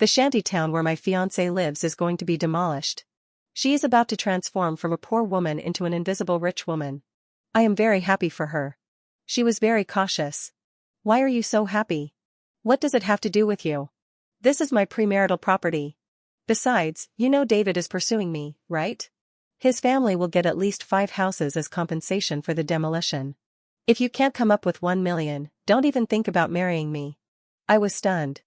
The shanty town where my fiancé lives is going to be demolished. She is about to transform from a poor woman into an invisible rich woman. I am very happy for her. She was very cautious. Why are you so happy? What does it have to do with you? This is my premarital property. Besides, you know David is pursuing me, right? His family will get at least 5 houses as compensation for the demolition. If you can't come up with 1 million, don't even think about marrying me. I was stunned.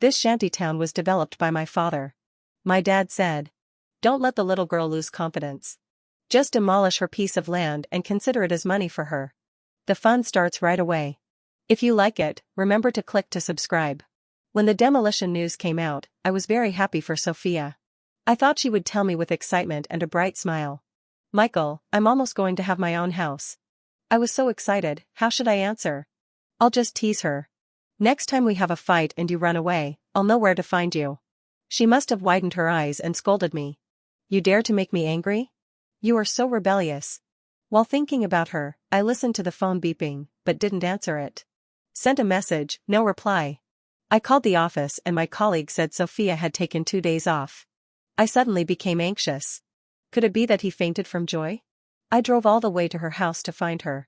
This shantytown was developed by my father. My dad said, "Don't let the little girl lose confidence. Just demolish her piece of land and consider it as money for her. The fun starts right away." If you like it, remember to click to subscribe. When the demolition news came out, I was very happy for Sophia. I thought she would tell me with excitement and a bright smile, "Michael, I'm almost going to have my own house." I was so excited. How should I answer? I'll just tease her. "Next time we have a fight and you run away, I'll know where to find you." She must have widened her eyes and scolded me. "You dare to make me angry? You are so rebellious." While thinking about her, I listened to the phone beeping, but didn't answer it. Sent a message, no reply. I called the office and my colleague said Sophia had taken 2 days off. I suddenly became anxious. Could it be that he fainted from joy? I drove all the way to her house to find her.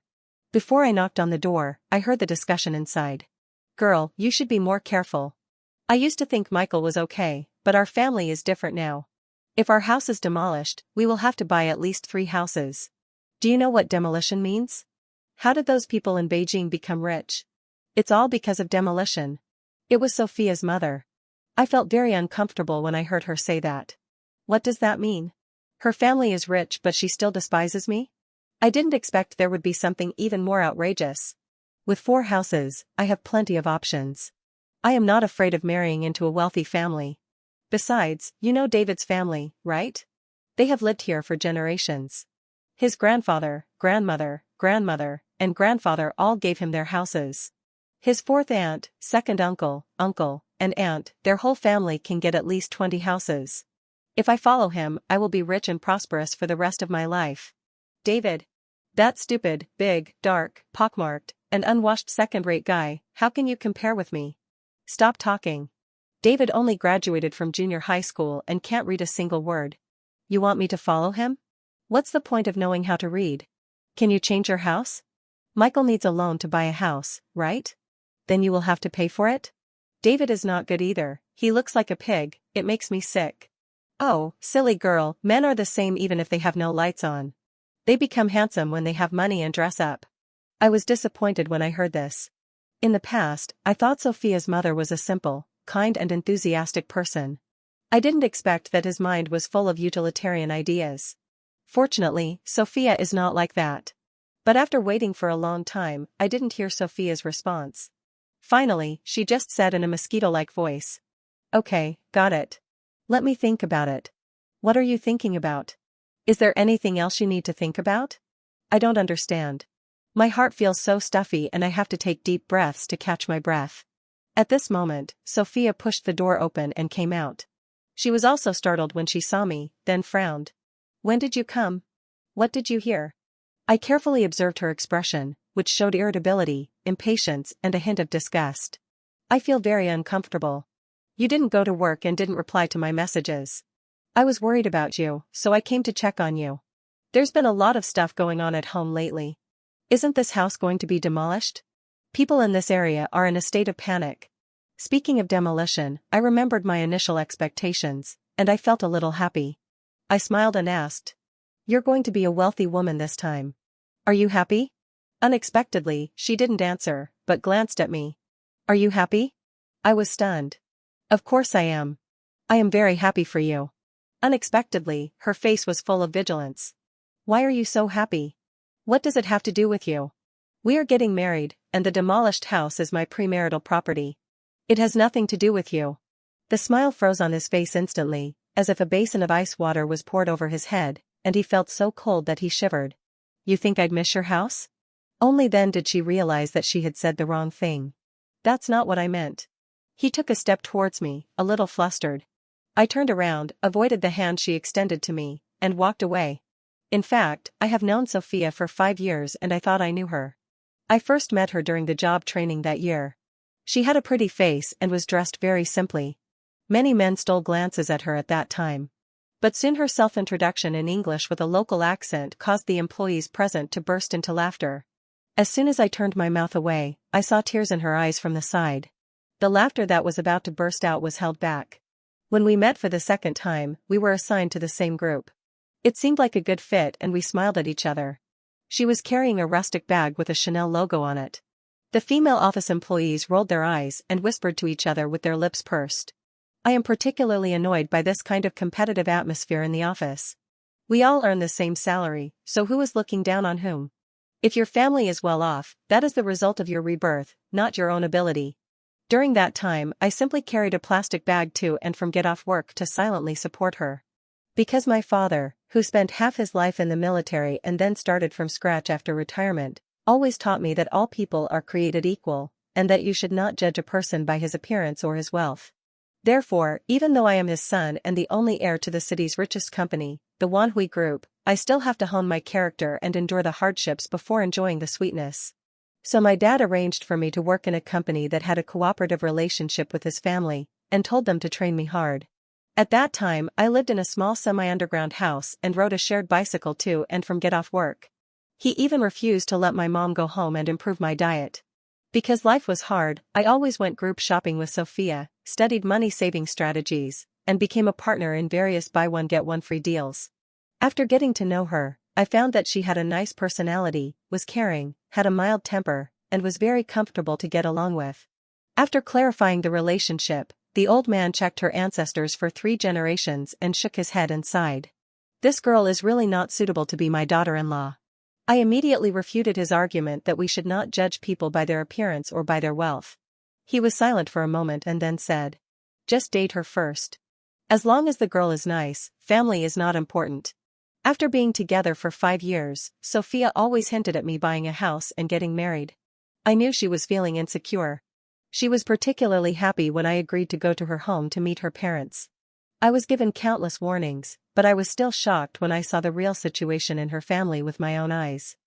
Before I knocked on the door, I heard the discussion inside. "Girl, you should be more careful. I used to think Michael was okay, but our family is different now. If our house is demolished, we will have to buy at least 3 houses. Do you know what demolition means? How did those people in Beijing become rich? It's all because of demolition." It was Sophia's mother. I felt very uncomfortable when I heard her say that. What does that mean? Her family is rich but she still despises me? I didn't expect there would be something even more outrageous. With 4 houses, I have plenty of options. I am not afraid of marrying into a wealthy family. Besides, you know David's family, right? They have lived here for generations. His grandfather, grandmother, and grandfather all gave him their houses. His 4th aunt, 2nd uncle, and aunt, their whole family can get at least 20 houses. If I follow him, I will be rich and prosperous for the rest of my life. David. That stupid, big, dark, pockmarked, and unwashed second-rate guy, how can you compare with me? Stop talking. David only graduated from junior high school and can't read a single word. You want me to follow him? What's the point of knowing how to read? Can you change your house? Michael needs a loan to buy a house, right? Then you will have to pay for it? David is not good either. He looks like a pig. It makes me sick. Oh, silly girl, men are the same even if they have no lights on. They become handsome when they have money and dress up. I was disappointed when I heard this. In the past, I thought Sophia's mother was a simple, kind and enthusiastic person. I didn't expect that his mind was full of utilitarian ideas. Fortunately, Sophia is not like that. But after waiting for a long time, I didn't hear Sophia's response. Finally, she just said in a mosquito-like voice, "Okay, got it. Let me think about it." What are you thinking about? Is there anything else you need to think about? I don't understand. My heart feels so stuffy and I have to take deep breaths to catch my breath. At this moment, Sophia pushed the door open and came out. She was also startled when she saw me, then frowned. "When did you come? What did you hear?" I carefully observed her expression, which showed irritability, impatience, and a hint of disgust. "I feel very uncomfortable. You didn't go to work and didn't reply to my messages. I was worried about you, so I came to check on you. There's been a lot of stuff going on at home lately. Isn't this house going to be demolished? People in this area are in a state of panic." Speaking of demolition, I remembered my initial expectations, and I felt a little happy. I smiled and asked, "You're going to be a wealthy woman this time. Are you happy?" Unexpectedly, she didn't answer, but glanced at me. "Are you happy?" I was stunned. "Of course I am. I am very happy for you." Unexpectedly, her face was full of vigilance. "Why are you so happy? What does it have to do with you? We are getting married, and the demolished house is my premarital property. It has nothing to do with you." The smile froze on his face instantly, as if a basin of ice water was poured over his head, and he felt so cold that he shivered. "You think I'd miss your house?" Only then did she realize that she had said the wrong thing. "That's not what I meant." He took a step towards me, a little flustered. I turned around, avoided the hand she extended to me, and walked away. In fact, I have known Sophia for 5 years and I thought I knew her. I first met her during the job training that year. She had a pretty face and was dressed very simply. Many men stole glances at her at that time. But soon her self-introduction in English with a local accent caused the employees present to burst into laughter. As soon as I turned my mouth away, I saw tears in her eyes from the side. The laughter that was about to burst out was held back. When we met for the second time, we were assigned to the same group. It seemed like a good fit and we smiled at each other. She was carrying a rustic bag with a Chanel logo on it. The female office employees rolled their eyes and whispered to each other with their lips pursed. I am particularly annoyed by this kind of competitive atmosphere in the office. We all earn the same salary, so who is looking down on whom? If your family is well off, that is the result of your rebirth, not your own ability. During that time, I simply carried a plastic bag to and from get off work to silently support her. Because my father, who spent half his life in the military and then started from scratch after retirement, always taught me that all people are created equal, and that you should not judge a person by his appearance or his wealth. Therefore, even though I am his son and the only heir to the city's richest company, the Wanhui Group, I still have to hone my character and endure the hardships before enjoying the sweetness. So my dad arranged for me to work in a company that had a cooperative relationship with his family, and told them to train me hard. At that time, I lived in a small semi-underground house and rode a shared bicycle to and from get off work. He even refused to let my mom go home and improve my diet. Because life was hard, I always went group shopping with Sophia, studied money-saving strategies, and became a partner in various buy-one-get-one-free deals. After getting to know her, I found that she had a nice personality, was caring, had a mild temper, and was very comfortable to get along with. After clarifying the relationship, the old man checked her ancestors for 3 generations and shook his head and sighed. This girl is really not suitable to be my daughter-in-law. I immediately refuted his argument that we should not judge people by their appearance or by their wealth. He was silent for a moment and then said, "Just date her first. As long as the girl is nice, family is not important." After being together for 5 years, Sophia always hinted at me buying a house and getting married. I knew she was feeling insecure. She was particularly happy when I agreed to go to her home to meet her parents. I was given countless warnings, but I was still shocked when I saw the real situation in her family with my own eyes.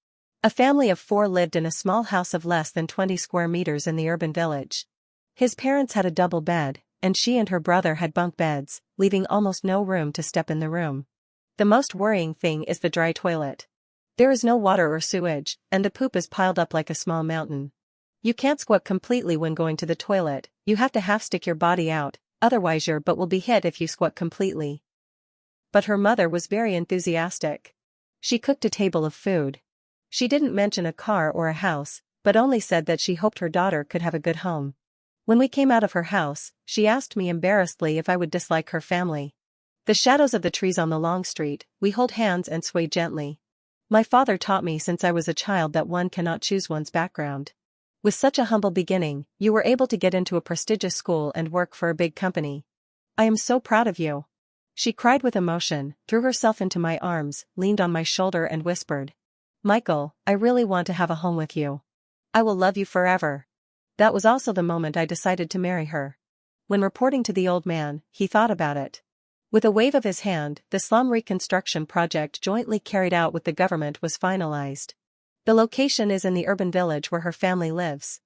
A family of 4 lived in a small house of less than 20 square meters in the urban village. His parents had a double bed, and she and her brother had bunk beds, leaving almost no room to step in the room. The most worrying thing is the dry toilet. There is no water or sewage, and the poop is piled up like a small mountain. You can't squat completely when going to the toilet, you have to half stick your body out, otherwise your butt will be hit if you squat completely. But her mother was very enthusiastic. She cooked a table of food. She didn't mention a car or a house, but only said that she hoped her daughter could have a good home. When we came out of her house, she asked me embarrassedly if I would dislike her family. The shadows of the trees on the long street, we hold hands and sway gently. My father taught me since I was a child that one cannot choose one's background. With such a humble beginning, you were able to get into a prestigious school and work for a big company. I am so proud of you. She cried with emotion, threw herself into my arms, leaned on my shoulder and whispered, "Michael, I really want to have a home with you. I will love you forever." That was also the moment I decided to marry her. When reporting to the old man, he thought about it. With a wave of his hand, the slum reconstruction project jointly carried out with the government was finalized. The location is in the urban village where her family lives.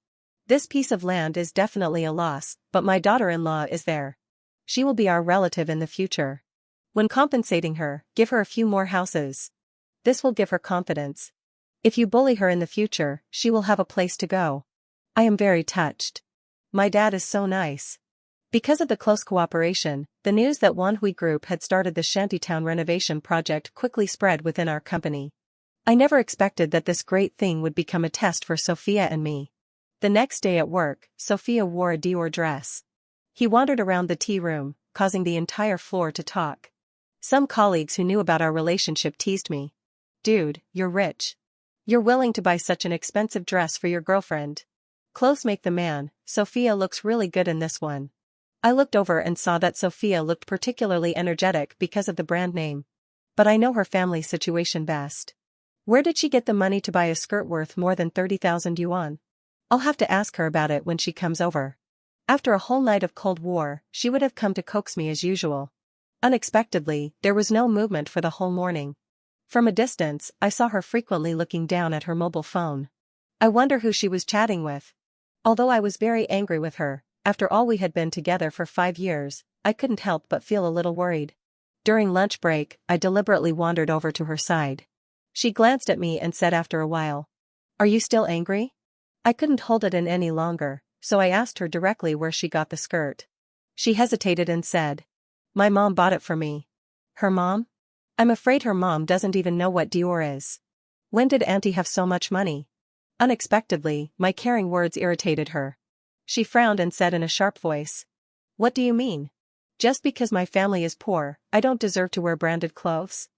This piece of land is definitely a loss, but my daughter-in-law is there. She will be our relative in the future. When compensating her, give her a few more houses. This will give her confidence. If you bully her in the future, she will have a place to go. I am very touched. My dad is so nice. Because of the close cooperation, the news that Wanhui Group had started the shantytown renovation project quickly spread within our company. I never expected that this great thing would become a test for Sophia and me. The next day at work, Sophia wore a Dior dress. He wandered around the tea room, causing the entire floor to talk. Some colleagues who knew about our relationship teased me. "Dude, you're rich. You're willing to buy such an expensive dress for your girlfriend. Clothes make the man, Sophia looks really good in this one." I looked over and saw that Sophia looked particularly energetic because of the brand name. But I know her family situation best. Where did she get the money to buy a skirt worth more than 30,000 yuan? I'll have to ask her about it when she comes over. After a whole night of Cold War, she would have come to coax me as usual. Unexpectedly, there was no movement for the whole morning. From a distance, I saw her frequently looking down at her mobile phone. I wonder who she was chatting with. Although I was very angry with her, after all we had been together for 5 years, I couldn't help but feel a little worried. During lunch break, I deliberately wandered over to her side. She glanced at me and said after a while, "Are you still angry?" I couldn't hold it in any longer, so I asked her directly where she got the skirt. She hesitated and said, "My mom bought it for me." Her mom? I'm afraid her mom doesn't even know what Dior is. When did Auntie have so much money? Unexpectedly, my caring words irritated her. She frowned and said in a sharp voice, "What do you mean? Just because my family is poor, I don't deserve to wear branded clothes?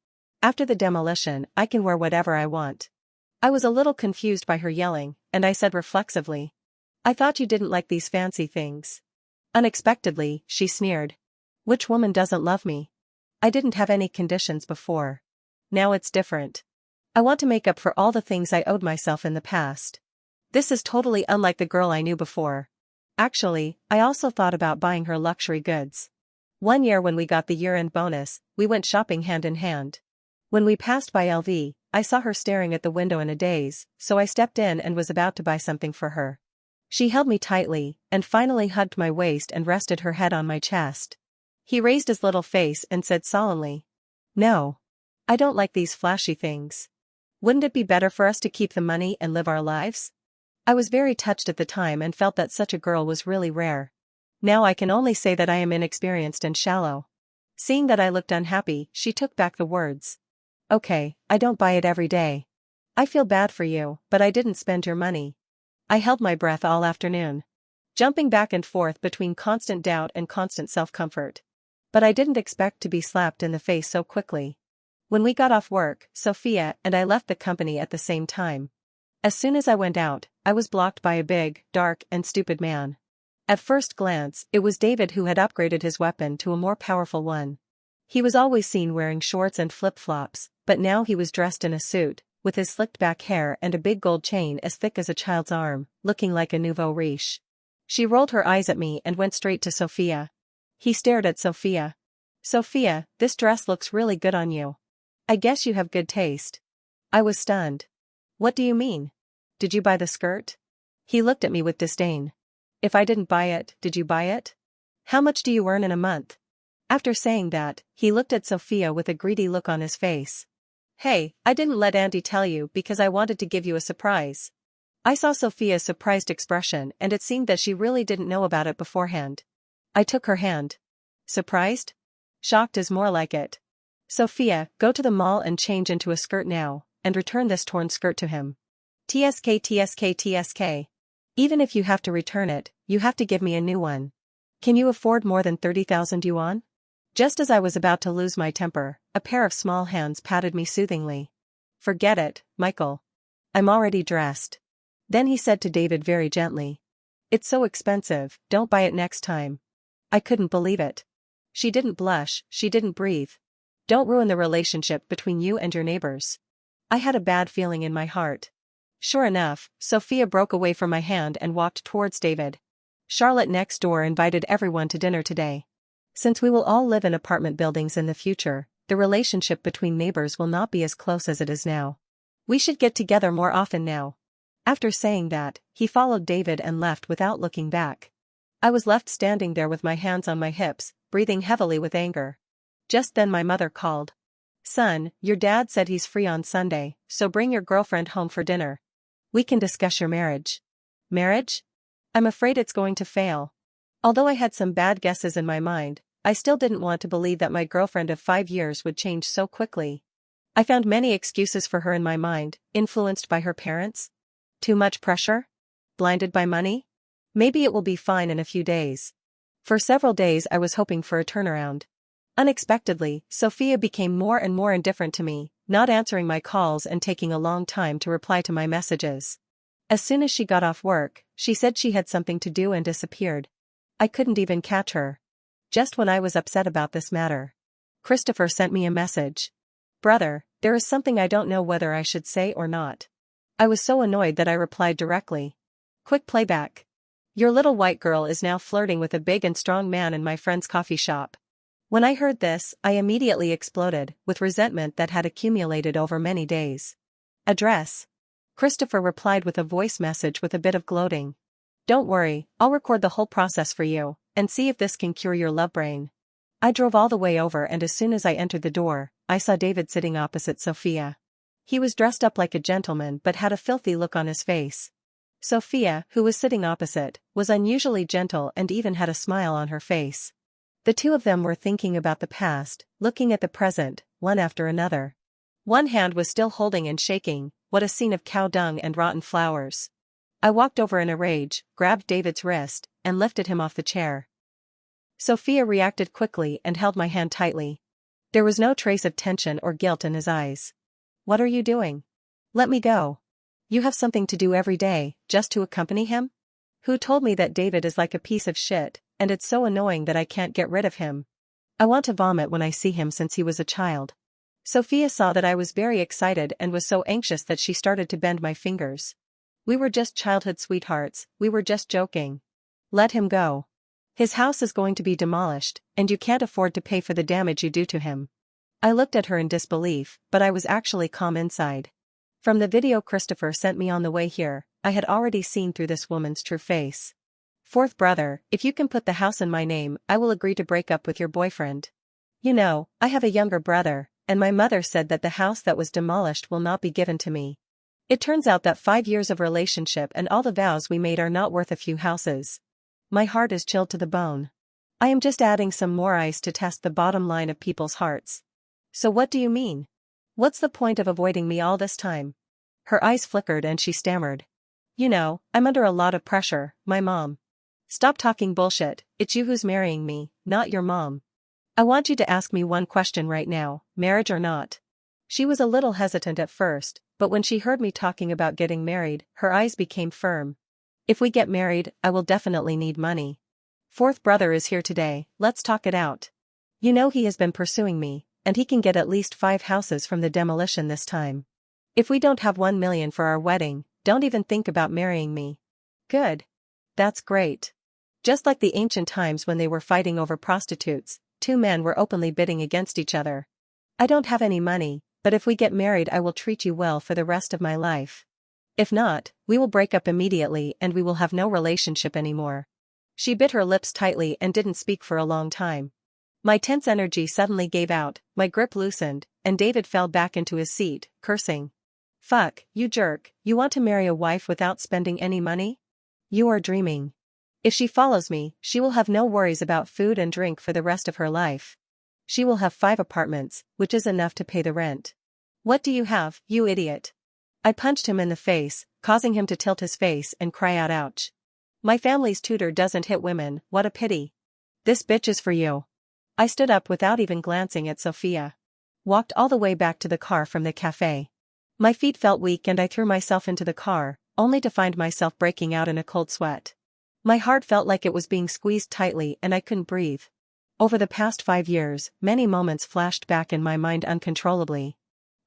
After the demolition, I can wear whatever I want." I was a little confused by her yelling, and I said reflexively, "I thought you didn't like these fancy things." Unexpectedly, she sneered. "Which woman doesn't love me? I didn't have any conditions before. Now it's different. I want to make up for all the things I owed myself in the past. This is totally unlike the girl I knew before." Actually, I also thought about buying her luxury goods. One year when we got the year-end bonus, we went shopping hand in hand. When we passed by LV, I saw her staring at the window in a daze, so I stepped in and was about to buy something for her. She held me tightly, and finally hugged my waist and rested her head on my chest. He raised his little face and said solemnly, "No. I don't like these flashy things. Wouldn't it be better for us to keep the money and live our lives?" I was very touched at the time and felt that such a girl was really rare. Now I can only say that I am inexperienced and shallow. Seeing that I looked unhappy, she took back the words. "Okay, I don't buy it every day. I feel bad for you, but I didn't spend your money." I held my breath all afternoon, jumping back and forth between constant doubt and constant self-comfort. But I didn't expect to be slapped in the face so quickly. When we got off work, Sophia and I left the company at the same time. As soon as I went out, I was blocked by a big, dark, and stupid man. At first glance, it was David who had upgraded his weapon to a more powerful one. He was always seen wearing shorts and flip-flops, but now he was dressed in a suit, with his slicked-back hair and a big gold chain as thick as a child's arm, looking like a nouveau riche. She rolled her eyes at me and went straight to Sophia. He stared at Sophia. "Sophia, this dress looks really good on you. I guess you have good taste." I was stunned. "What do you mean? Did you buy the skirt?" He looked at me with disdain. "If I didn't buy it, did you buy it? How much do you earn in a month?" After saying that, he looked at Sophia with a greedy look on his face. "Hey, I didn't let Auntie tell you because I wanted to give you a surprise." I saw Sophia's surprised expression and it seemed that she really didn't know about it beforehand. I took her hand. "Surprised? Shocked is more like it. Sophia, go to the mall and change into a skirt now, and return this torn skirt to him. TSK TSK TSK. Even if you have to return it, you have to give me a new one. Can you afford more than 30,000 yuan?" Just as I was about to lose my temper, a pair of small hands patted me soothingly. "Forget it, Michael. I'm already dressed." Then he said to David very gently, "It's so expensive, don't buy it next time." I couldn't believe it. She didn't blush, she didn't breathe. "Don't ruin the relationship between you and your neighbors." I had a bad feeling in my heart. Sure enough, Sophia broke away from my hand and walked towards David. "Charlotte next door invited everyone to dinner today. Since we will all live in apartment buildings in the future, the relationship between neighbors will not be as close as it is now. We should get together more often now." After saying that, he followed David and left without looking back. I was left standing there with my hands on my hips, breathing heavily with anger. Just then my mother called. "Son, your dad said he's free on Sunday, so bring your girlfriend home for dinner. We can discuss your marriage." Marriage? I'm afraid it's going to fail. Although I had some bad guesses in my mind, I still didn't want to believe that my girlfriend of 5 years would change so quickly. I found many excuses for her in my mind, influenced by her parents. Too much pressure? Blinded by money? Maybe it will be fine in a few days. For several days I was hoping for a turnaround. Unexpectedly, Sophia became more and more indifferent to me, not answering my calls and taking a long time to reply to my messages. As soon as she got off work, she said she had something to do and disappeared. I couldn't even catch her. Just when I was upset about this matter, Christopher sent me a message. "Brother, there is something I don't know whether I should say or not." I was so annoyed that I replied directly. Quick playback. "Your little white girl is now flirting with a big and strong man in my friend's coffee shop." When I heard this, I immediately exploded, with resentment that had accumulated over many days. "Address?" Christopher replied with a voice message with a bit of gloating. "Don't worry, I'll record the whole process for you, and see if this can cure your love brain. I drove all the way over, and as soon as I entered the door, I saw David sitting opposite Sophia. He was dressed up like a gentleman but had a filthy look on his face. Sophia, who was sitting opposite, was unusually gentle and even had a smile on her face. The two of them were thinking about the past, looking at the present, one after another. One hand was still holding and shaking. What a scene of cow dung and rotten flowers. I walked over in a rage, grabbed David's wrist, and lifted him off the chair. Sophia reacted quickly and held my hand tightly. There was no trace of tension or guilt in his eyes. "What are you doing? Let me go. You have something to do every day, just to accompany him? Who told me that David is like a piece of shit, and it's so annoying that I can't get rid of him? I want to vomit when I see him since he was a child." Sophia saw that I was very excited and was so anxious that she started to bend my fingers. "We were just childhood sweethearts, we were just joking. Let him go. His house is going to be demolished, and you can't afford to pay for the damage you do to him." I looked at her in disbelief, but I was actually calm inside. From the video Christopher sent me on the way here, I had already seen through this woman's true face. "Fourth brother, if you can put the house in my name, I will agree to break up with your boyfriend. You know, I have a younger brother, and my mother said that the house that was demolished will not be given to me. It turns out that 5 years of relationship and all the vows we made are not worth a few houses." My heart is chilled to the bone. I am just adding some more ice to test the bottom line of people's hearts. "So what do you mean? What's the point of avoiding me all this time?" Her eyes flickered and she stammered. "You know, I'm under a lot of pressure, my mom." "Stop talking bullshit, it's you who's marrying me, not your mom. I want you to ask me one question right now, marriage or not." She was a little hesitant at first, but when she heard me talking about getting married, her eyes became firm. "If we get married, I will definitely need money. Fourth brother is here today, let's talk it out. You know he has been pursuing me, and he can get at least 5 houses from the demolition this time. If we don't have 1 million for our wedding, don't even think about marrying me." "Good. That's great." Just like the ancient times when they were fighting over prostitutes, 2 men were openly bidding against each other. "I don't have any money, but if we get married I will treat you well for the rest of my life. If not, we will break up immediately and we will have no relationship anymore." She bit her lips tightly and didn't speak for a long time. My tense energy suddenly gave out, my grip loosened, and David fell back into his seat, cursing. "Fuck, you jerk, you want to marry a wife without spending any money? You are dreaming. If she follows me, she will have no worries about food and drink for the rest of her life. She will have 5 apartments, which is enough to pay the rent. What do you have, you idiot?" I punched him in the face, causing him to tilt his face and cry out ouch. "My family's tutor doesn't hit women, what a pity. This bitch is for you." I stood up without even glancing at Sophia. Walked all the way back to the car from the cafe. My feet felt weak and I threw myself into the car, only to find myself breaking out in a cold sweat. My heart felt like it was being squeezed tightly and I couldn't breathe. Over the past 5 years, many moments flashed back in my mind uncontrollably.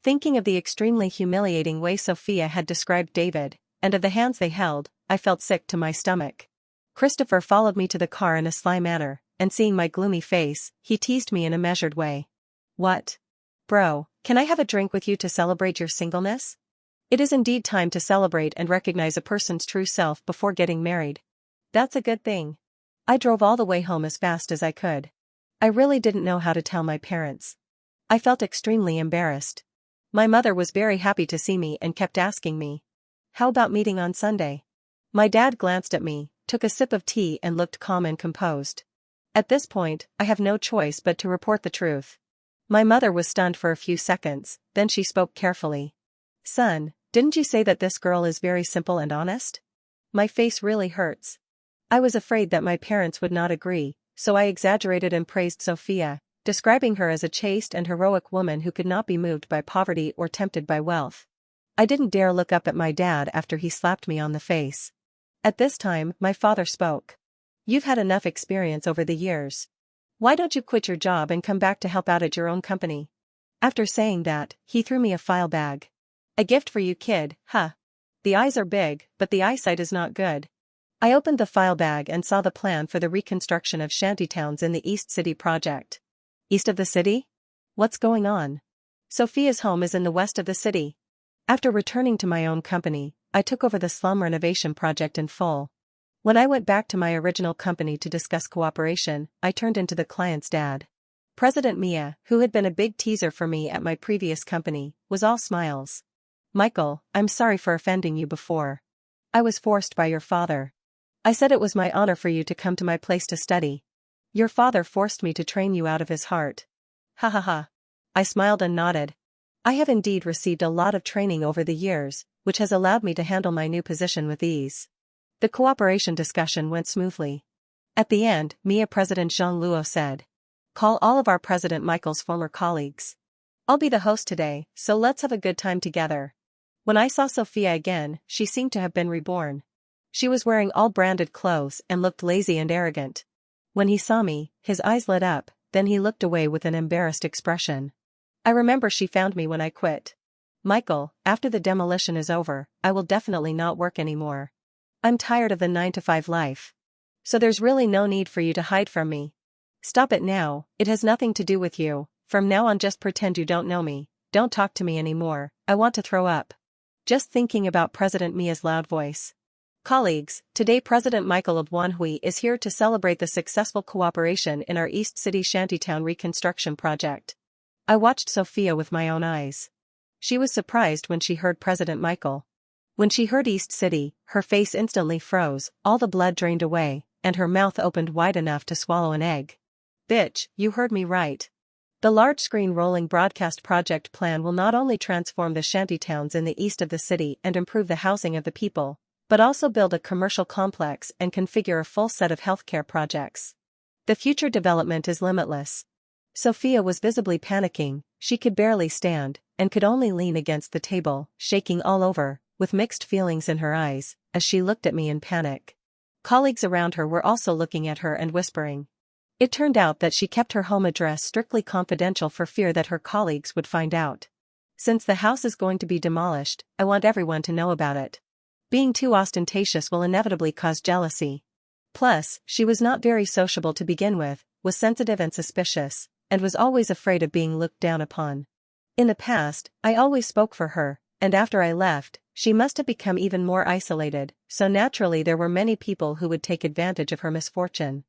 Thinking of the extremely humiliating way Sophia had described David, and of the hands they held, I felt sick to my stomach. Christopher followed me to the car in a sly manner, and seeing my gloomy face, he teased me in a measured way. "What? Bro, can I have a drink with you to celebrate your singleness? It is indeed time to celebrate and recognize a person's true self before getting married. That's a good thing." I drove all the way home as fast as I could. I really didn't know how to tell my parents. I felt extremely embarrassed. My mother was very happy to see me and kept asking me, "How about meeting on Sunday?" My dad glanced at me, took a sip of tea and looked calm and composed. At this point, I have no choice but to report the truth. My mother was stunned for a few seconds, then she spoke carefully. "Son, didn't you say that this girl is very simple and honest?" My face really hurts. I was afraid that my parents would not agree, so I exaggerated and praised Sophia, describing her as a chaste and heroic woman who could not be moved by poverty or tempted by wealth. I didn't dare look up at my dad after he slapped me on the face. At this time, my father spoke. "You've had enough experience over the years. Why don't you quit your job and come back to help out at your own company?" After saying that, he threw me a file bag. "A gift for you, kid, huh? The eyes are big, but the eyesight is not good." I opened the file bag and saw the plan for the reconstruction of shantytowns in the East City project. East of the city? What's going on? Sophia's home is in the west of the city. After returning to my own company, I took over the slum renovation project in full. When I went back to my original company to discuss cooperation, I turned into the client's dad. President Mia, who had been a big teaser for me at my previous company, was all smiles. Michael, I'm sorry for offending you before. I was forced by your father. I said it was my honor for you to come to my place to study. Your father forced me to train you out of his heart. Ha ha ha. I smiled and nodded. I have indeed received a lot of training over the years, which has allowed me to handle my new position with ease. The cooperation discussion went smoothly. At the end, Mia President Jean Luo said, "Call all of our President Michael's former colleagues. I'll be the host today, so let's have a good time together." When I saw Sophia again, she seemed to have been reborn. She was wearing all branded clothes and looked lazy and arrogant. When he saw me, his eyes lit up, then he looked away with an embarrassed expression. I remember she found me when I quit. "Michael, after the demolition is over, I will definitely not work anymore. I'm tired of the 9-to-5 life. So there's really no need for you to hide from me. Stop it now, it has nothing to do with you. From now on just pretend you don't know me, don't talk to me anymore, I want to throw up." Just thinking about President Mia's loud voice. Colleagues, today President Michael of Wanhui is here to celebrate the successful cooperation in our East City Shantytown reconstruction project. I watched Sophia with my own eyes. She was surprised when she heard President Michael. When she heard East City, her face instantly froze, all the blood drained away, and her mouth opened wide enough to swallow an egg. "Bitch, you heard me right. The large-screen rolling broadcast project plan will not only transform the shantytowns in the east of the city and improve the housing of the people, but also build a commercial complex and configure a full set of healthcare projects. The future development is limitless." Sophia was visibly panicking, she could barely stand, and could only lean against the table, shaking all over, with mixed feelings in her eyes, as she looked at me in panic. Colleagues around her were also looking at her and whispering. It turned out that she kept her home address strictly confidential for fear that her colleagues would find out. "Since the house is going to be demolished, I want everyone to know about it. Being too ostentatious will inevitably cause jealousy." Plus, she was not very sociable to begin with, was sensitive and suspicious, and was always afraid of being looked down upon. In the past, I always spoke for her, and after I left, she must have become even more isolated, so naturally there were many people who would take advantage of her misfortune.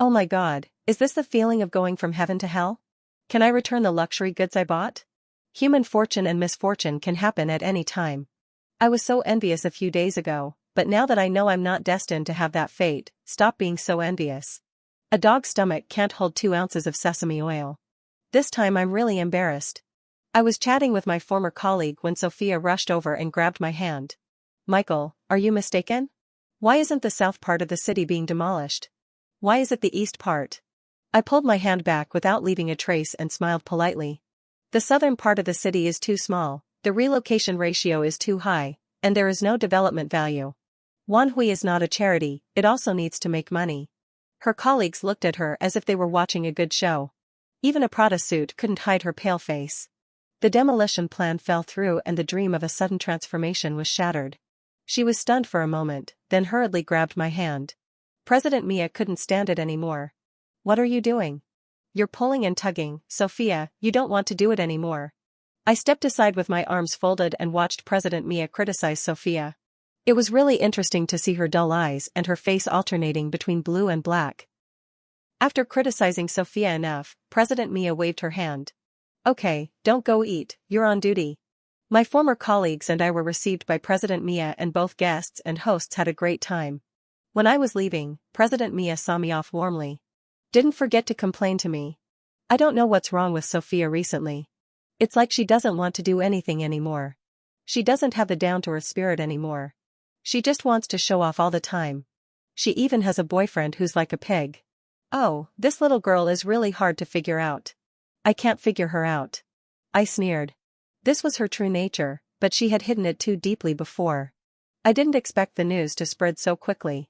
Oh my God, is this the feeling of going from heaven to hell? Can I return the luxury goods I bought? Human fortune and misfortune can happen at any time. I was so envious a few days ago, but now that I know I'm not destined to have that fate, stop being so envious. A dog's stomach can't hold 2 ounces of sesame oil. This time I'm really embarrassed. I was chatting with my former colleague when Sophia rushed over and grabbed my hand. "Michael, are you mistaken? Why isn't the south part of the city being demolished? Why is it the east part?" I pulled my hand back without leaving a trace and smiled politely. "The southern part of the city is too small, the relocation ratio is too high, and there is no development value. Wanhui is not a charity, it also needs to make money." Her colleagues looked at her as if they were watching a good show. Even a Prada suit couldn't hide her pale face. The demolition plan fell through and the dream of a sudden transformation was shattered. She was stunned for a moment, then hurriedly grabbed my hand. President Mia couldn't stand it anymore. "What are you doing? You're pulling and tugging, Sophia, you don't want to do it anymore." I stepped aside with my arms folded and watched President Mia criticize Sophia. It was really interesting to see her dull eyes and her face alternating between blue and black. After criticizing Sophia enough, President Mia waved her hand. "Okay, don't go eat, you're on duty." My former colleagues and I were received by President Mia, and both guests and hosts had a great time. When I was leaving, President Mia saw me off warmly. "Didn't forget to complain to me. I don't know what's wrong with Sophia recently. It's like she doesn't want to do anything anymore. She doesn't have the down-to-earth spirit anymore. She just wants to show off all the time. She even has a boyfriend who's like a pig. Oh, this little girl is really hard to figure out. I can't figure her out." I sneered. This was her true nature, but she had hidden it too deeply before. I didn't expect the news to spread so quickly.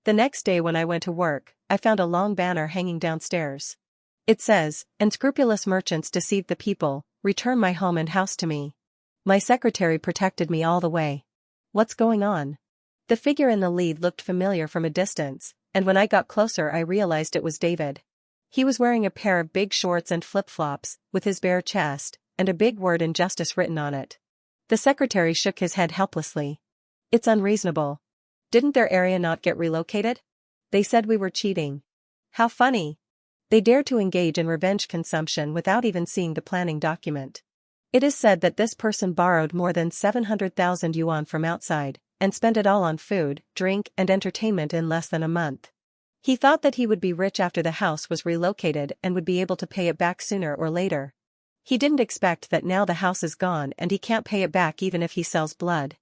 The next day when I went to work, I found a long banner hanging downstairs. It says, "Unscrupulous merchants deceived the people, return my home and house to me." My secretary protected me all the way. What's going on? The figure in the lead looked familiar from a distance, and when I got closer I realized it was David. He was wearing a pair of big shorts and flip-flops, with his bare chest, and a big word "injustice" written on it. The secretary shook his head helplessly. "It's unreasonable. Didn't their area not get relocated? They said we were cheating. How funny. They dared to engage in revenge consumption without even seeing the planning document. It is said that this person borrowed more than 700,000 yuan from outside, and spent it all on food, drink, and entertainment in less than a month. He thought that he would be rich after the house was relocated and would be able to pay it back sooner or later. He didn't expect that now the house is gone and he can't pay it back even if he sells blood.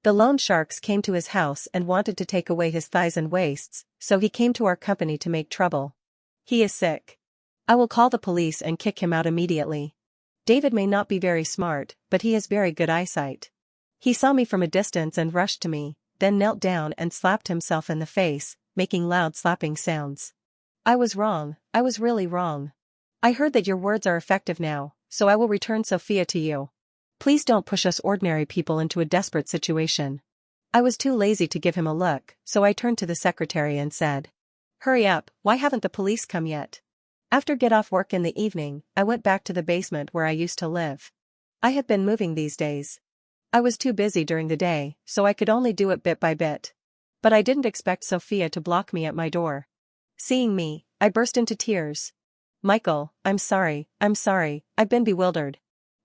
The loan sharks came to his house and wanted to take away his thighs and waists, so he came to our company to make trouble. He is sick. I will call the police and kick him out immediately. David may not be very smart, but he has very good eyesight. He saw me from a distance and rushed to me, then knelt down and slapped himself in the face, making loud slapping sounds. I was wrong, I was really wrong. I heard that your words are effective now, so I will return Sophia to you. Please don't push us ordinary people into a desperate situation. I was too lazy to give him a look, so I turned to the secretary and said, "Hurry up, why haven't the police come yet?" After get off work in the evening, I went back to the basement where I used to live. I had been moving these days. I was too busy during the day, so I could only do it bit by bit. But I didn't expect Sophia to block me at my door. Seeing me, I burst into tears. "Michael, I'm sorry, I've been bewildered.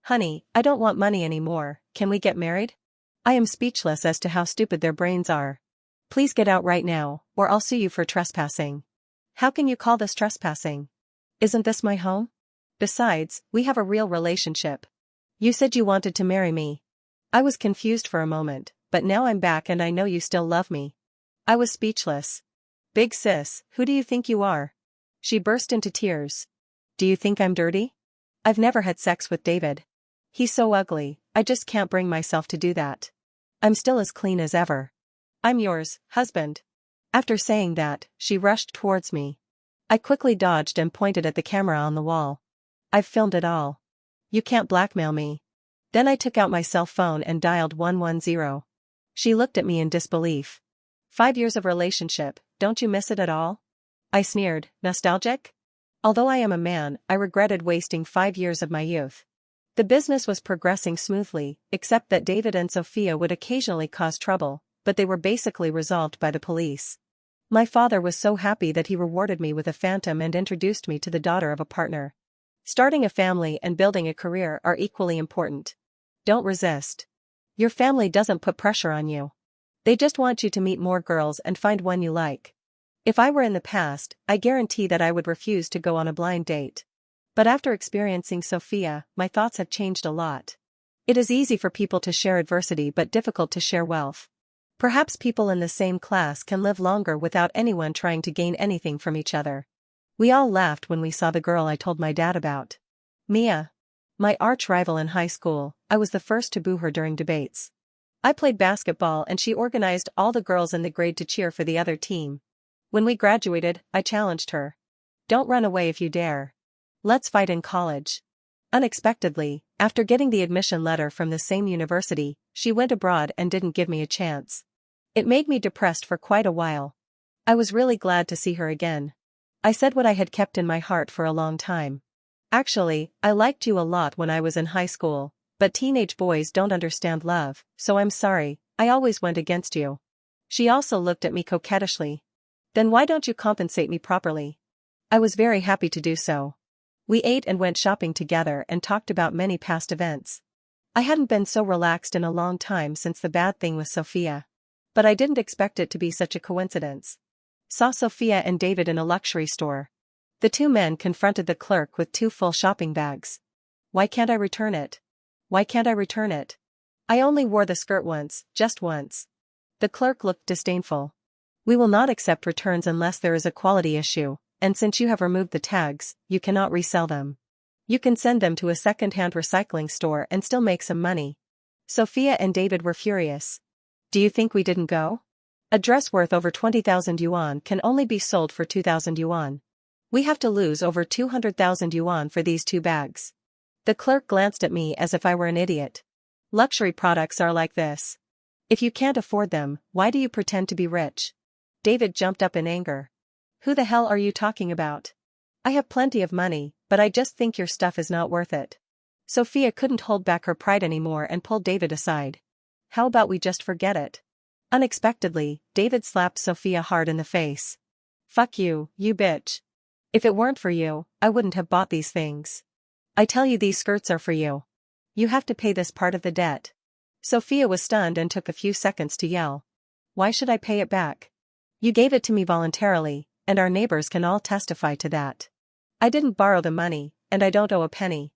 Honey, I don't want money anymore, can we get married?" I am speechless as to how stupid their brains are. "Please get out right now, or I'll sue you for trespassing." How can you call this trespassing? Isn't this my home? Besides, we have a real relationship. You said you wanted to marry me. I was confused for a moment, but now I'm back and I know you still love me. I was speechless. "Big sis, who do you think you are?" She burst into tears. "Do you think I'm dirty? I've never had sex with David. He's so ugly, I just can't bring myself to do that. I'm still as clean as ever. I'm yours, husband." After saying that, she rushed towards me. I quickly dodged and pointed at the camera on the wall. "I've filmed it all. You can't blackmail me." Then I took out my cell phone and dialed 110. She looked at me in disbelief. 5 years of relationship, don't you miss it at all? I sneered, nostalgic? Although I am a man, I regretted wasting 5 years of my youth. The business was progressing smoothly, except that David and Sophia would occasionally cause trouble, but they were basically resolved by the police. My father was so happy that he rewarded me with a phantom and introduced me to the daughter of a partner. Starting a family and building a career are equally important. Don't resist. Your family doesn't put pressure on you. They just want you to meet more girls and find one you like. If I were in the past, I guarantee that I would refuse to go on a blind date. But after experiencing Sophia, my thoughts have changed a lot. It is easy for people to share adversity but difficult to share wealth. Perhaps people in the same class can live longer without anyone trying to gain anything from each other. We all laughed when we saw the girl I told my dad about. Mia. My arch rival in high school, I was the first to boo her during debates. I played basketball and she organized all the girls in the grade to cheer for the other team. When we graduated, I challenged her. "Don't run away if you dare. Let's fight in college." Unexpectedly, after getting the admission letter from the same university, she went abroad and didn't give me a chance. It made me depressed for quite a while. I was really glad to see her again. I said what I had kept in my heart for a long time. "Actually, I liked you a lot when I was in high school, but teenage boys don't understand love, so I'm sorry, I always went against you." She also looked at me coquettishly. "Then why don't you compensate me properly?" I was very happy to do so. We ate and went shopping together and talked about many past events. I hadn't been so relaxed in a long time since the bad thing with Sophia. But I didn't expect it to be such a coincidence. Saw Sophia and David in a luxury store. The two men confronted the clerk with 2 full shopping bags. "Why can't I return it? Why can't I return it? I only wore the skirt once, just once." The clerk looked disdainful. "We will not accept returns unless there is a quality issue, and since you have removed the tags, you cannot resell them. You can send them to a second-hand recycling store and still make some money." Sophia and David were furious. "Do you think we didn't go? A dress worth over 20,000 yuan can only be sold for 2,000 yuan. We have to lose over 200,000 yuan for these 2 bags. The clerk glanced at me as if I were an idiot. "Luxury products are like this. If you can't afford them, why do you pretend to be rich?" David jumped up in anger. "Who the hell are you talking about? I have plenty of money, but I just think your stuff is not worth it." Sophia couldn't hold back her pride anymore and pulled David aside. "How about we just forget it? Unexpectedly, David slapped Sophia hard in the face. Fuck you, you bitch. If it weren't for you, I wouldn't have bought these things. I tell you these skirts are for you. You have to pay this part of the debt. Sophia was stunned and took a few seconds to yell. Why should I pay it back? You gave it to me voluntarily, and our neighbors can all testify to that. I didn't borrow the money, and I don't owe a penny.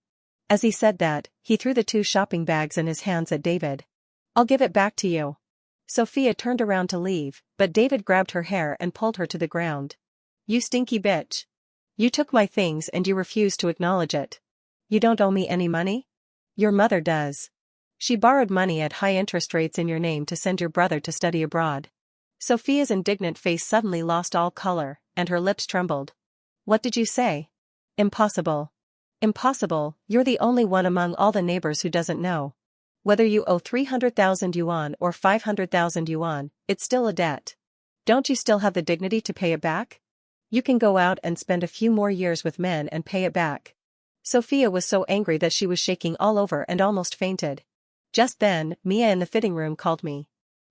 As he said that, he threw the 2 shopping bags in his hands at David. I'll give it back to you. Sophia turned around to leave, but David grabbed her hair and pulled her to the ground. You stinky bitch. You took my things and you refused to acknowledge it. You don't owe me any money? Your mother does. She borrowed money at high interest rates in your name to send your brother to study abroad. Sophia's indignant face suddenly lost all color, and her lips trembled. What did you say? Impossible. Impossible, you're the only one among all the neighbors who doesn't know. Whether you owe 300,000 yuan or 500,000 yuan, it's still a debt. Don't you still have the dignity to pay it back? You can go out and spend a few more years with men and pay it back. Sophia was so angry that she was shaking all over and almost fainted. Just then, Mia in the fitting room called me.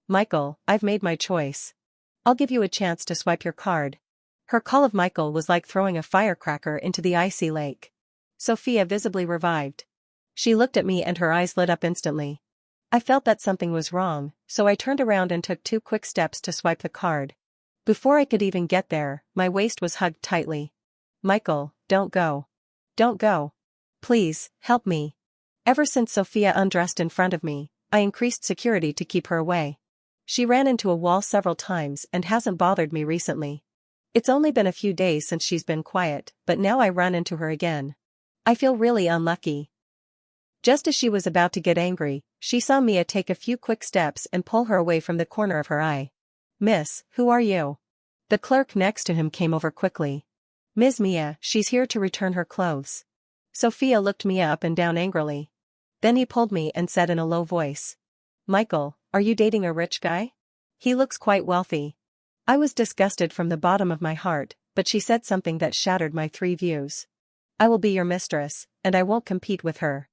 Michael, I've made my choice. I'll give you a chance to swipe your card. Her call of Michael was like throwing a firecracker into the icy lake. Sophia visibly revived. She looked at me and her eyes lit up instantly. I felt that something was wrong, so I turned around and took 2 quick steps to swipe the card. Before I could even get there, my waist was hugged tightly. Michael, don't go. Don't go. Please, help me. Ever since Sophia undressed in front of me, I increased security to keep her away. She ran into a wall several times and hasn't bothered me recently. It's only been a few days since she's been quiet, but now I run into her again. I feel really unlucky. Just as she was about to get angry, she saw Mia take a few quick steps and pull her away from the corner of her eye. Miss, who are you? The clerk next to him came over quickly. Ms. Mia, she's here to return her clothes. Sophia looked Mia up and down angrily. Then he pulled me and said in a low voice. Michael, are you dating a rich guy? He looks quite wealthy. I was disgusted from the bottom of my heart, but she said something that shattered my 3 views. I will be your mistress, and I won't compete with her.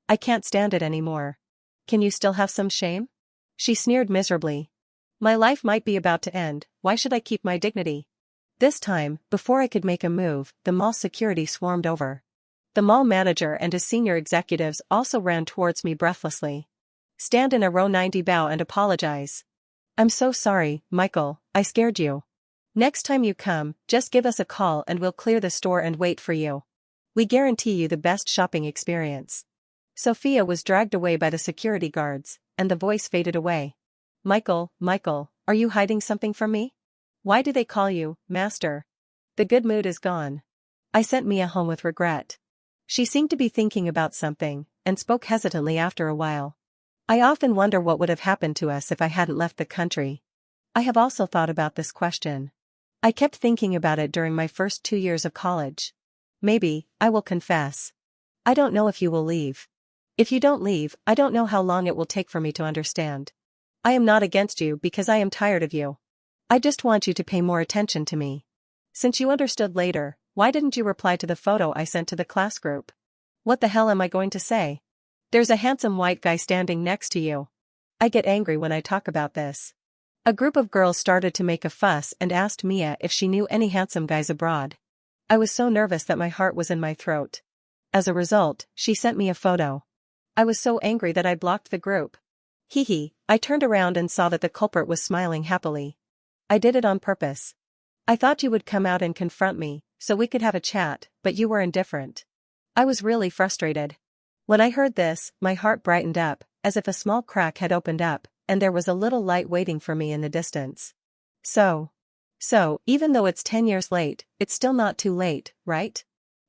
I can't stand it anymore. Can you still have some shame? She sneered miserably. My life might be about to end, why should I keep my dignity? This time, before I could make a move, the mall security swarmed over. The mall manager and his senior executives also ran towards me breathlessly. Stand in a row 90, bow and apologize. I'm so sorry, Michael, I scared you. Next time you come, just give us a call and we'll clear the store and wait for you. We guarantee you the best shopping experience. Sophia was dragged away by the security guards, and the voice faded away. Michael, are you hiding something from me? Why do they call you, Master? The good mood is gone. I sent Mia home with regret. She seemed to be thinking about something, and spoke hesitantly after a while. I often wonder what would have happened to us if I hadn't left the country. I have also thought about this question. I kept thinking about it during my first 2 years of college. Maybe, I will confess. I don't know if you will leave. If you don't leave, I don't know how long it will take for me to understand. I am not against you because I am tired of you. I just want you to pay more attention to me. Since you understood later, why didn't you reply to the photo I sent to the class group? What the hell am I going to say? There's a handsome white guy standing next to you. I get angry when I talk about this. A group of girls started to make a fuss and asked Mia if she knew any handsome guys abroad. I was so nervous that my heart was in my throat. As a result, she sent me a photo. I was so angry that I blocked the group. I turned around and saw that the culprit was smiling happily. I did it on purpose. I thought you would come out and confront me, so we could have a chat, but you were indifferent. I was really frustrated. When I heard this, my heart brightened up, as if a small crack had opened up, and there was a little light waiting for me in the distance. So, even though it's 10 years late, it's still not too late, right?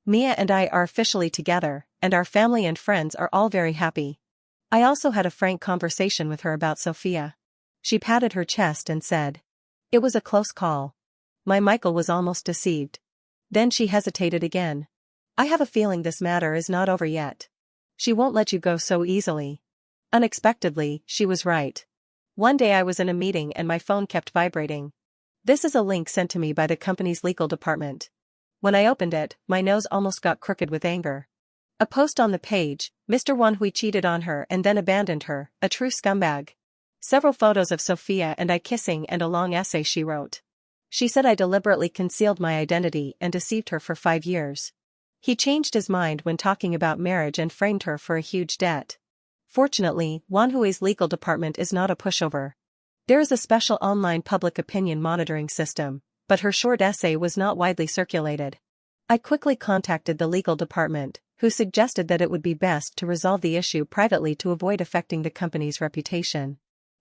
Mia and I are officially together, and our family and friends are all very happy. I also had a frank conversation with her about Sophia. She patted her chest and said, "It was a close call. My Michael was almost deceived." Then she hesitated again. "I have a feeling this matter is not over yet. She won't let you go so easily." Unexpectedly, she was right. One day I was in a meeting and my phone kept vibrating. This is a link sent to me by the company's legal department. When I opened it, my nose almost got crooked with anger. A post on the page, Mr. Wanhui cheated on her and then abandoned her, a true scumbag. Several photos of Sophia and I kissing and a long essay she wrote. She said I deliberately concealed my identity and deceived her for 5 years. He changed his mind when talking about marriage and framed her for a huge debt. Fortunately, Wanhui's legal department is not a pushover. There is a special online public opinion monitoring system, but her short essay was not widely circulated. I quickly contacted the legal department, who suggested that it would be best to resolve the issue privately to avoid affecting the company's reputation.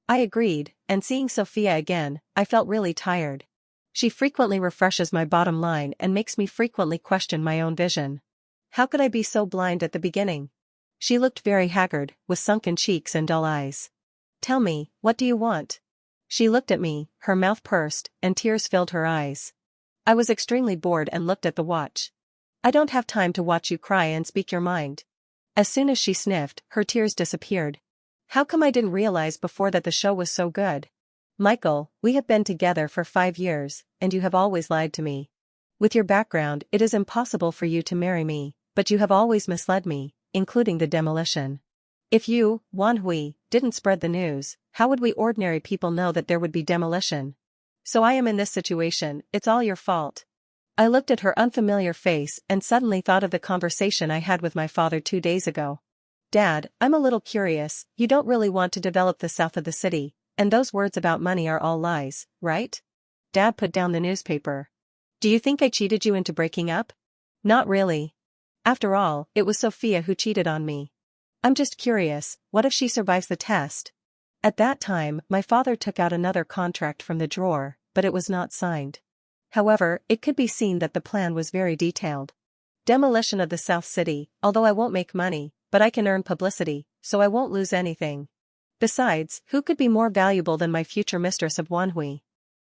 I agreed, and seeing Sophia again, I felt really tired. She frequently refreshes my bottom line and makes me frequently question my own vision. How could I be so blind at the beginning? She looked very haggard, with sunken cheeks and dull eyes. Tell me, what do you want? She looked at me, her mouth pursed, and tears filled her eyes. I was extremely bored and looked at the watch. I don't have time to watch you cry and speak your mind. As soon as she sniffed, her tears disappeared. How come I didn't realize before that the show was so good? Michael, we have been together for 5 years, and you have always lied to me. With your background, it is impossible for you to marry me, but you have always misled me, including the demolition. If you, Wanhui, didn't spread the news, how would we ordinary people know that there would be demolition? So I am in this situation, it's all your fault. I looked at her unfamiliar face and suddenly thought of the conversation I had with my father 2 days ago. Dad, I'm a little curious, you don't really want to develop the south of the city, and those words about money are all lies, right? Dad put down the newspaper. Do you think I cheated you into breaking up? Not really. After all, it was Sophia who cheated on me. I'm just curious, what if she survives the test? At that time, my father took out another contract from the drawer, but it was not signed. However, it could be seen that the plan was very detailed. Demolition of the South City, although I won't make money, but I can earn publicity, so I won't lose anything. Besides, who could be more valuable than my future mistress of Wanhui?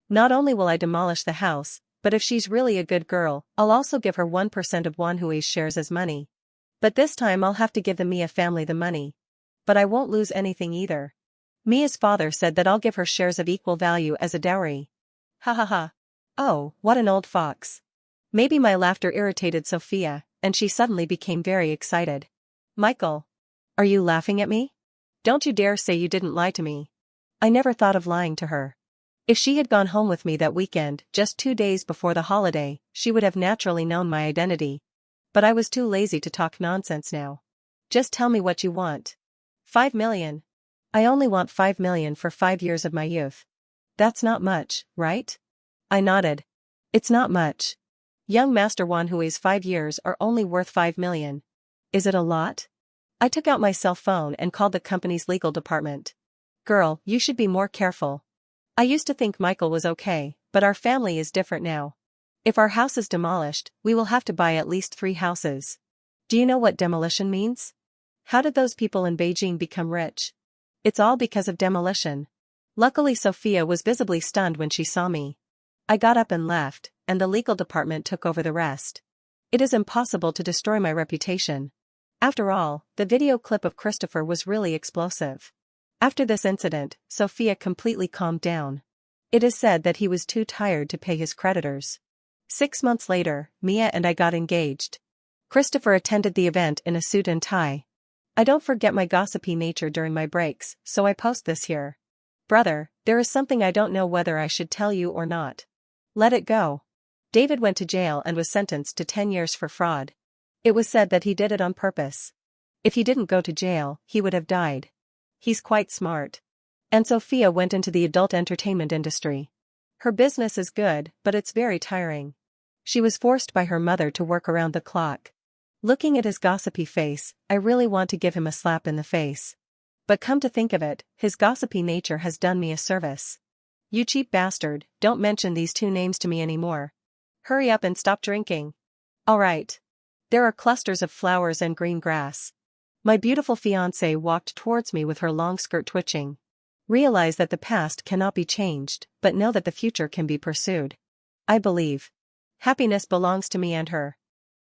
Not only will I demolish the house, but if she's really a good girl, I'll also give her 1% of Wanhui's shares as money. But this time I'll have to give the Mia family the money. But I won't lose anything either. Mia's father said that I'll give her shares of equal value as a dowry. Ha ha ha. Oh, what an old fox. Maybe my laughter irritated Sophia, and she suddenly became very excited. Michael. Are you laughing at me? Don't you dare say you didn't lie to me. I never thought of lying to her. If she had gone home with me that weekend, just 2 days before the holiday, she would have naturally known my identity. But I was too lazy to talk nonsense now. Just tell me what you want. 5 million. I only want 5 million for 5 years of my youth. That's not much, right? I nodded. It's not much. Young Master Wanhui's 5 years are only worth 5 million. Is it a lot? I took out my cell phone and called the company's legal department. Girl, you should be more careful. I used to think Michael was okay, but our family is different now. If our house is demolished, we will have to buy at least 3 houses. Do you know what demolition means? How did those people in Beijing become rich? It's all because of demolition. Luckily Sophia was visibly stunned when she saw me. I got up and left, and the legal department took over the rest. It is impossible to destroy my reputation. After all, the video clip of Christopher was really explosive. After this incident, Sophia completely calmed down. It is said that he was too tired to pay his creditors. 6 months later, Mia and I got engaged. Christopher attended the event in a suit and tie. I don't forget my gossipy nature during my breaks, so I post this here. Brother, there is something I don't know whether I should tell you or not. Let it go. David went to jail and was sentenced to 10 years for fraud. It was said that he did it on purpose. If he didn't go to jail, he would have died. He's quite smart. And Sophia went into the adult entertainment industry. Her business is good, but it's very tiring. She was forced by her mother to work around the clock. Looking at his gossipy face, I really want to give him a slap in the face. But come to think of it, his gossipy nature has done me a service. You cheap bastard, don't mention these 2 names to me anymore. Hurry up and stop drinking. All right. There are clusters of flowers and green grass. My beautiful fiancée walked towards me with her long skirt twitching. Realize that the past cannot be changed, but know that the future can be pursued. I believe. Happiness belongs to me and her.